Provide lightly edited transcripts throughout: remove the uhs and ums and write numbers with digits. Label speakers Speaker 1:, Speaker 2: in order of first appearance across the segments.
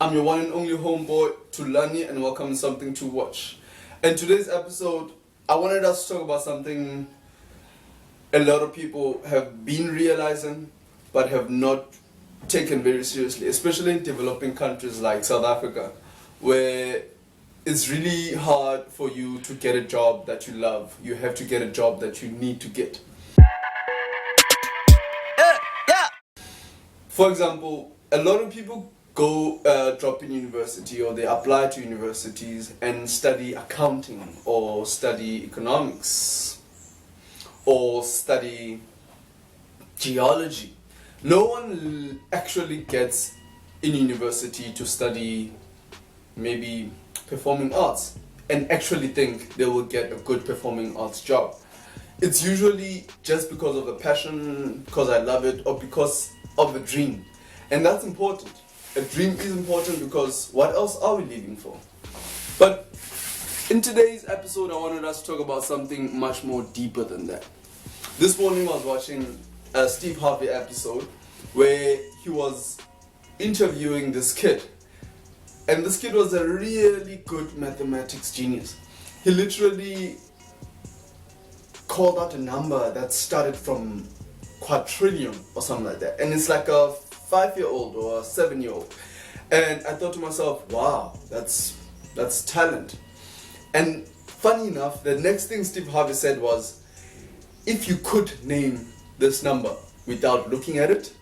Speaker 1: I'm your one and only homeboy, Tulani, and welcome to Something to Watch. In today's episode, I wanted us to talk about something a lot of people have been realizing, but have not taken very seriously, especially in developing countries like South Africa, where it's really hard for you to get a job that you love. You have to get a job that you need to get. For example, a lot of people go drop in university, or they apply to universities and study accounting or study economics or study geology. No one actually gets in university to study maybe performing arts and actually think they will get a good performing arts job. It's usually just because of the passion, because I love it, or because of a dream. And that's important. A dream is important because what else are we living for? But in today's episode, I wanted us to talk about something much more deeper than that. This morning I was watching a Steve Harvey episode where he was interviewing this kid. And this kid was a really good mathematics genius. He literally called out a number that started from quadrillion or something like that. And it's like a 5-year-old or a 7-year-old. And I thought to myself, wow, that's talent. And funny enough, the next thing Steve Harvey said was, if you could name this number without looking at it,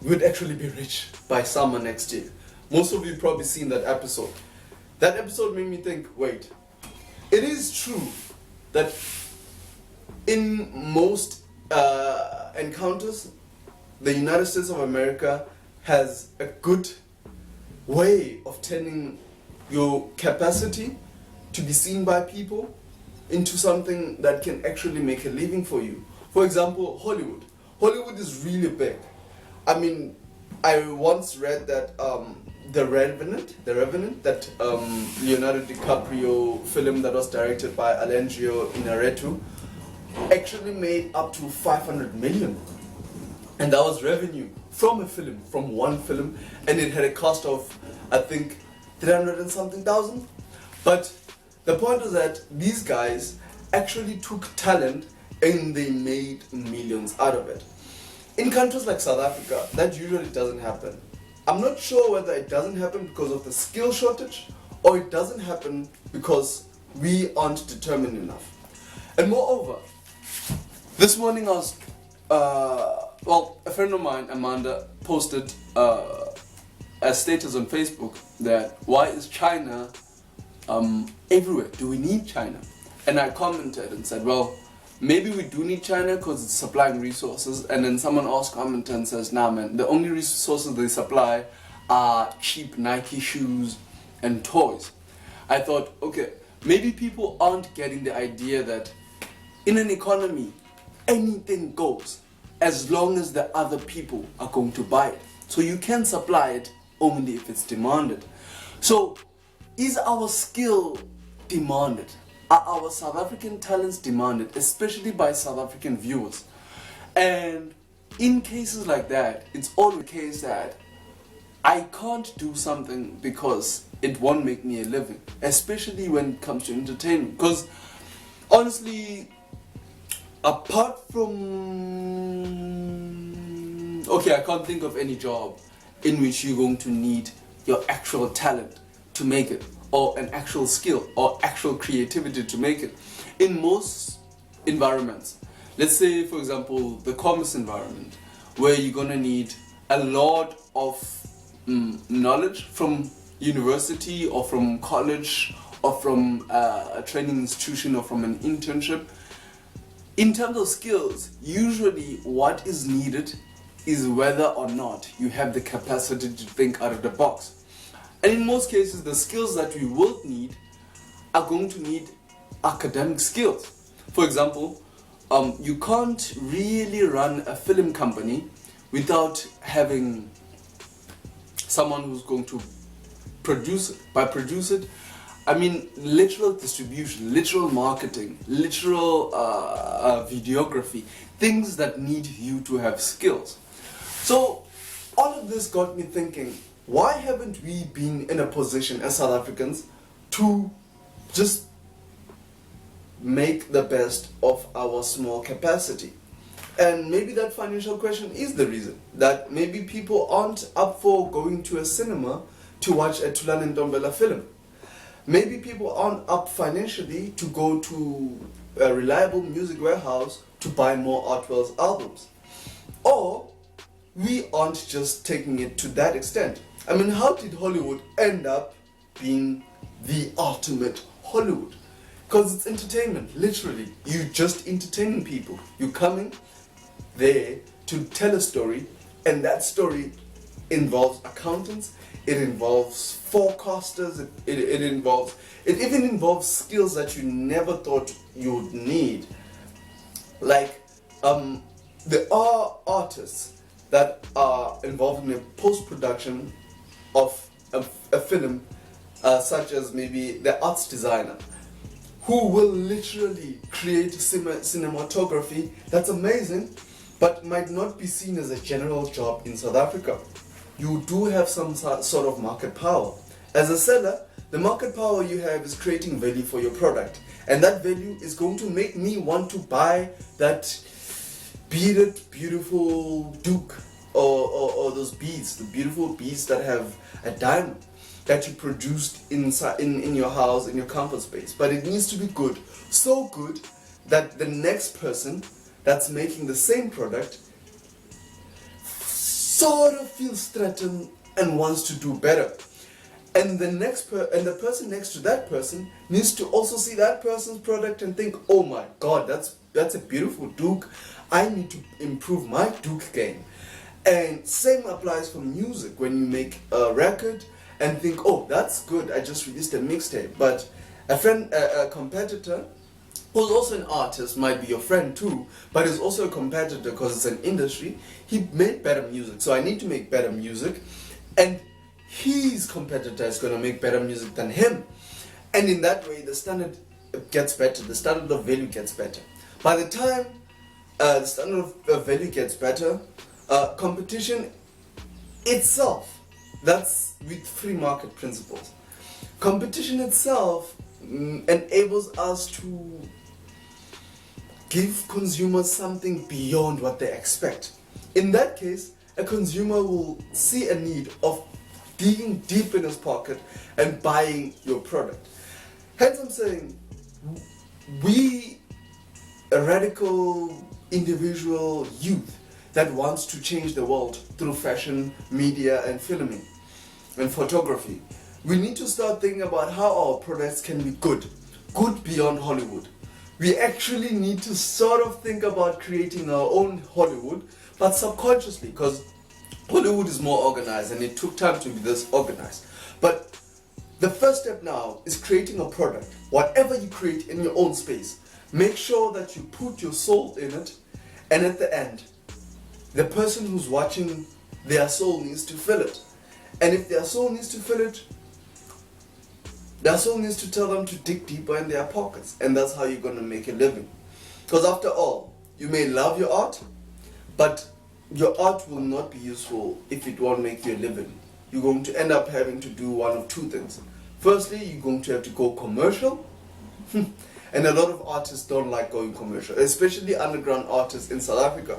Speaker 1: you would actually be rich by summer next year. Most of you probably seen that episode. That episode made me think, wait, it is true that in most encounters, the United States of America has a good way of turning your capacity to be seen by people into something that can actually make a living for you. For example, Hollywood. Hollywood is really big. I mean, I once read that The Revenant, that Leonardo DiCaprio film that was directed by Alejandro Inarritu, actually made up to 500 million. And that was revenue from one film, and it had a cost of, I think, 300 and something thousand. But the point is that these guys actually took talent and they made millions out of it. In countries like South Africa, that usually doesn't happen. I'm not sure whether it doesn't happen because of the skill shortage, or it doesn't happen because we aren't determined enough. And moreover, this morning I was a friend of mine, Amanda, posted a status on Facebook that why is China everywhere? Do we need China? And I commented and said, well, maybe we do need China because it's supplying resources. And then someone else commented and says, nah man, the only resources they supply are cheap Nike shoes and toys. I thought, okay, maybe people aren't getting the idea that in an economy, anything goes as long as the other people are going to buy it. So you can supply it only if it's demanded. So is our skill demanded? Are our South African talents demanded, especially by South African viewers? And in cases like that, it's always the case that I can't do something because it won't make me a living, especially when it comes to entertainment. Because honestly, apart from, I can't think of any job in which you're going to need your actual talent to make it, or an actual skill or actual creativity to make it. In most environments, let's say for example the commerce environment, where you're gonna need a lot of knowledge from university or from college or from a training institution or from an internship. In terms of skills, usually what is needed is whether or not you have the capacity to think out of the box. And in most cases, the skills that we will need are going to need academic skills. For example, you can't really run a film company without having someone who's going to produce it. By produce it, I mean literal distribution, literal marketing, literal videography, things that need you to have skills. So all of this got me thinking, why haven't we been in a position as South Africans to just make the best of our small capacity? And maybe that financial question is the reason that maybe people aren't up for going to a cinema to watch a Tulani Ntombela film. Maybe people aren't up financially to go to a reliable music warehouse to buy more Artwell's albums. Or we aren't just taking it to that extent. I mean, how did Hollywood end up being the ultimate Hollywood? Because it's entertainment, literally. You're just entertaining people. You're coming there to tell a story, and that story involves accountants, it involves forecasters, it even involves skills that you never thought you would need. Like, there are artists that are involved in the post-production of a film, such as maybe the arts designer, who will literally create cinematography that's amazing, but might not be seen as a general job in South Africa. You do have some sort of market power. As a seller, the market power you have is creating value for your product, and that value is going to make me want to buy that beaded, beautiful Duke, or those beads, the beautiful beads that have a diamond that you produced inside in your house, in your comfort space. But it needs to be good, so good that the next person that's making the same product sort of feels threatened and wants to do better. And the person next to that person needs to also see that person's product and think, oh my god, that's a beautiful Duke. I need to improve my Duke game. And same applies for music. When you make a record and think, oh, that's good, I just released a mixtape. But a competitor who's also an artist, might be your friend too, but is also a competitor because it's an industry. He made better music, so I need to make better music, and his competitor is going to make better music than him. And in that way, the standard gets better, the standard of value gets better. By the time the standard of value gets better, competition itself, that's with free market principles. Competition itself enables us to give consumers something beyond what they expect. In that case, a consumer will see a need of digging deep in his pocket and buying your product. Hence I'm saying, we, a radical individual youth that wants to change the world through fashion, media and filming and photography, we need to start thinking about how our products can be good beyond Hollywood. We actually need to sort of think about creating our own Hollywood, but subconsciously, because Hollywood is more organized and it took time to be this organized. But the first step now is creating a product. Whatever you create in your own space, make sure that you put your soul in it, and at the end, the person who's watching, their soul needs to fill it. And if their soul needs to fill it, their soul needs to tell them to dig deeper in their pockets, and that's how you're going to make a living. Because after all, you may love your art, but your art will not be useful if it won't make you a living. You're going to end up having to do one of two things. Firstly, you're going to have to go commercial, and a lot of artists don't like going commercial, especially underground artists in South Africa.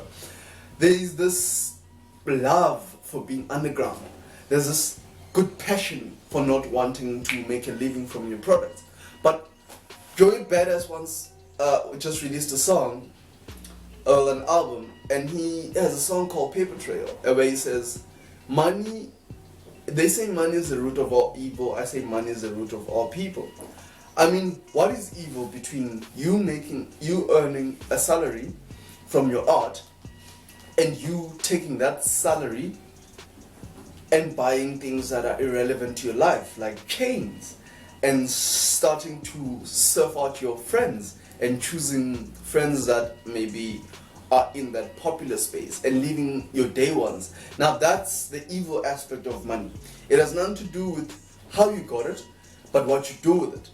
Speaker 1: There is this love for being underground. There's this good passion for not wanting to make a living from your product. But Joey Badass once just released a song, an album, and he has a song called Paper Trail, where he says, money, they say money is the root of all evil, I say money is the root of all people. I mean, what is evil between you earning a salary from your art and you taking that salary and buying things that are irrelevant to your life, like chains, and starting to surf out your friends and choosing friends that maybe are in that popular space and leaving your day ones. Now that's the evil aspect of money. It has nothing to do with how you got it, but what you do with it.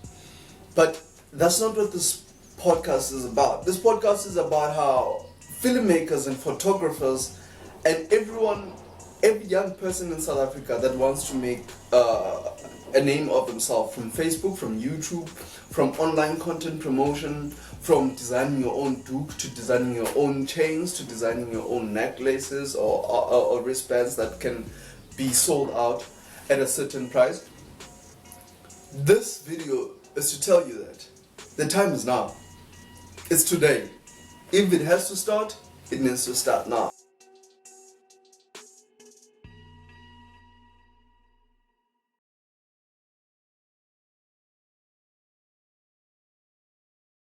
Speaker 1: But that's not what this podcast is about. This podcast is about how filmmakers and photographers and everyone every young person in South Africa that wants to make a name of themselves from Facebook, from YouTube, from online content promotion, from designing your own duke to designing your own chains to designing your own necklaces or wristbands that can be sold out at a certain price. This video is to tell you that the time is now. It's today. If it has to start, it needs to start now.